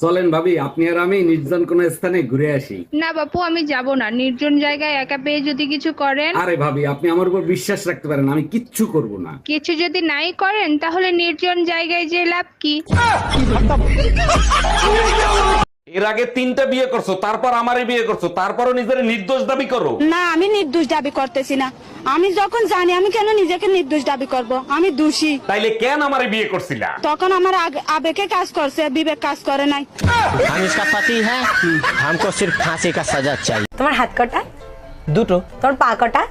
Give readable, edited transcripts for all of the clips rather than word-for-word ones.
চলেন ভাবি, আপনি আর আমি নির্জন কোন স্থানে ঘুরে আসি। না বাপু, আমি যাব না। নির্জন জায়গায় একা পেয়ে যদি কিছু করেন। আরে ভাবি, আপনি আমার উপর বিশ্বাস রাখতে পারেন, আমি কিচ্ছু করব না। কিছু যদি নাই করেন তাহলে নির্জন জায়গায় যে লাভ কি? এর আগে 3টা বিয়ে করছো, তারপর আমারই বিয়ে করছো, তারপরও নিজের নির্দোষ দাবি করো। না, আমি নির্দোষ দাবি করতেছি না। আমি যখন জানি, আমি কেন নিজেকে নির্দোষ দাবি করব? আমি দোষী। তাইলে কেন আমারে বিয়ে করছিলা? তখন আমার আবেগে কাজ করছে, বিবেক কাজ করে নাই। हम इसका पति है, हमको सिर्फ फांसी का सजा चाहिए। তোমার হাত কটা? দুটো। তোমার পা কটা?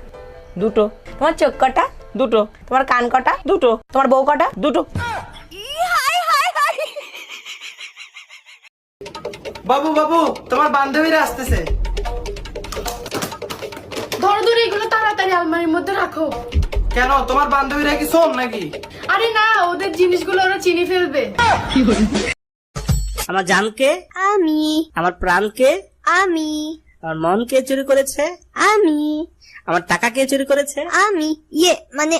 দুটো। তোমার চোখ কটা? দুটো। তোমার কান কটা? দুটো। তোমার বউ কটা? দুটো। বাবু বাবু, তোমার বান্ধবীরা আসতেছে। ধরো ধরো, এগুলো তাড়াতাড়ি আলমারির মধ্যে রাখো। কেন, তোমার বান্ধবীরা কি শোন নাকি? আরে না, ওদের জিনিসগুলো ওরা চিনি ফেলবে। আমার জানকে, আমি আমার প্রাণকে, আমি আমার মন কে চুরি করেছে? আমি আমার টাকা কে চুরি করেছে? আমি মানে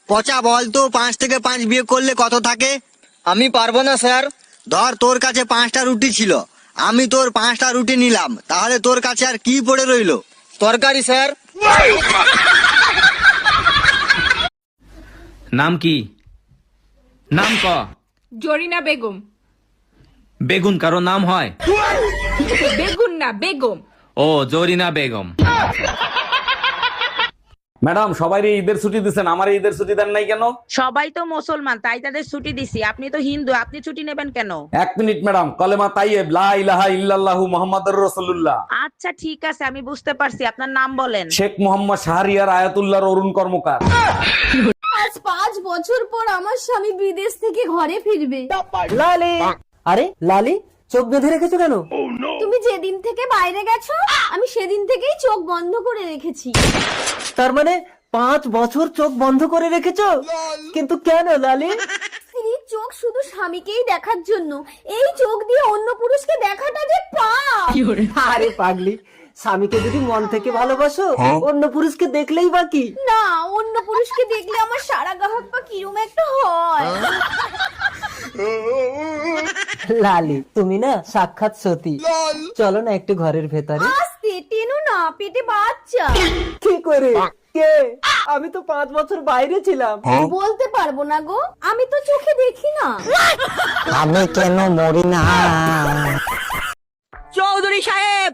পচা বল তো, 5 থেকে 5 বিয়ে করলে কত থাকে? আমি পারবো না স্যার। ধর, তোর কাছে 5টা রুটি ছিল, আমি তোর 5টা রুটি নিলাম, তাহলে তোর কাছে আর কি পড়ে রইলো? তরকারি স্যার। নাম কি? নাম ক। জরিনা বেগম। বেগুন কারো নাম হয়? বেগুন না, বেগম। ও, জরিনা বেগম। ম্যাডাম, সবাই ঈদের ছুটি দিচ্ছেন, আমার ঈদের ছুটি দেন নাই কেন? সবাই তো মুসলমান, তাই তাদের ছুটি দিছি। আপনি তো হিন্দু, আপনি ছুটি নেবেন কেন? 1 মিনিট ম্যাডাম, কলেমা তাইয়েব লা ইলাহা ইল্লাল্লাহু মুহাম্মাদুর রাসূলুল্লাহ। আচ্ছা ঠিক আছে, আমি বুঝতে পারছি। আপনার নাম বলেন। শেখ মোহাম্মদ শাহরিয়ার আয়াতুল্লাহর অরুণ কর্মকার। আজ 5 বছর পর আমার স্বামী বিদেশ থেকে ঘরে ফিরবে। লালি। আরে লালি, চোখ বেঁধে রেখেছো কেন? তুমি যেদিন থেকে বাইরে গেছো, আমি সেদিন থেকেই চোখ বন্ধ করে রেখেছি। তার মানে 5 বছর চোখ বন্ধ করে রেখেছো? কিন্তু কেন লালি? স্ত্রীর চোখ শুধু স্বামীকেই দেখার জন্য। এই চোখ দিয়ে অন্য পুরুষকে দেখাটা যে পাপ। আরে পাগলি, স্বামীকে যদি মন থেকে ভালোবাসো, অন্য পুরুষকে দেখলেই বাকি। না, অন্য পুরুষকে দেখলে আমার সারা গাহক পা কিরম একটা হয়। লালি, তুমি না সাক্ষাৎ সতী। চলো না একটু ঘরের ভেতরে। আস্তে টেনো না, পেটে বাচ্চা। কি করে? কে? আমি তো 5 বছর বাইরে ছিলাম। বলতে পারবো না গো, আমি তো চোখে দেখি না। আমি কেন মরি না? চৌধুরী সাহেব,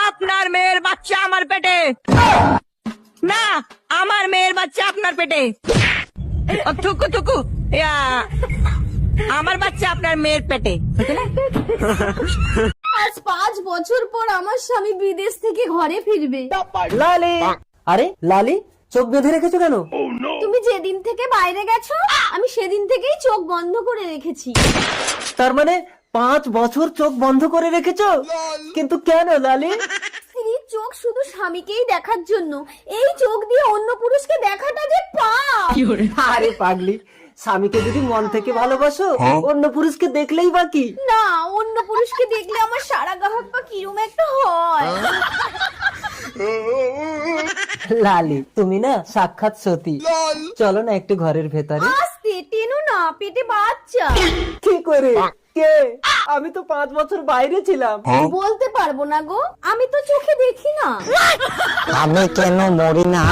আপনার মেয়ের বাচ্চা আমার পেটে। না, আমার মেয়ের বাচ্চা আপনার পেটে। ও, থুকু থুকু। ইয়া, আমার বাচ্চা আপনার মেয়ের পেটে। আজ 5 বছর পর আমার স্বামী বিদেশ থেকে ঘরে ফিরবে। লালি। আরে লালি, চোখ বেঁধে রেখেছো কেন? তুমি যেদিন থেকে বাইরে গেছো, আমি সেদিন থেকেই চোখ বন্ধ করে রেখেছি। তার মানে 5 বছর চোখ বন্ধ করে রেখেছো? কিন্তু কেন লালি? স্ত্রীর চোখ শুধু স্বামীকেই দেখার জন্য। এই চোখ দিয়ে অন্য পুরুষকে দেখাটা যে পাপ। আরে পাগলি, স্বামীকে যদি মন থেকে ভালোবাসো, অন্য পুরুষকে দেখলেই বাকি। না, অন্য পুরুষকে দেখলে আমার সারা গাহক পা কিরম একটা হয়। লালি, তুমি না সাক্ষাৎ সতী। চলো না একটু ঘরের ভেতরে। আস্তে টেনো না, পেটে বাচ্চা। কি করে? কে? আমি তো 5 বছর বাইরে ছিলাম। বলতে পারবো না গো, আমি তো চোখে দেখি না। আমি কেন মরি না?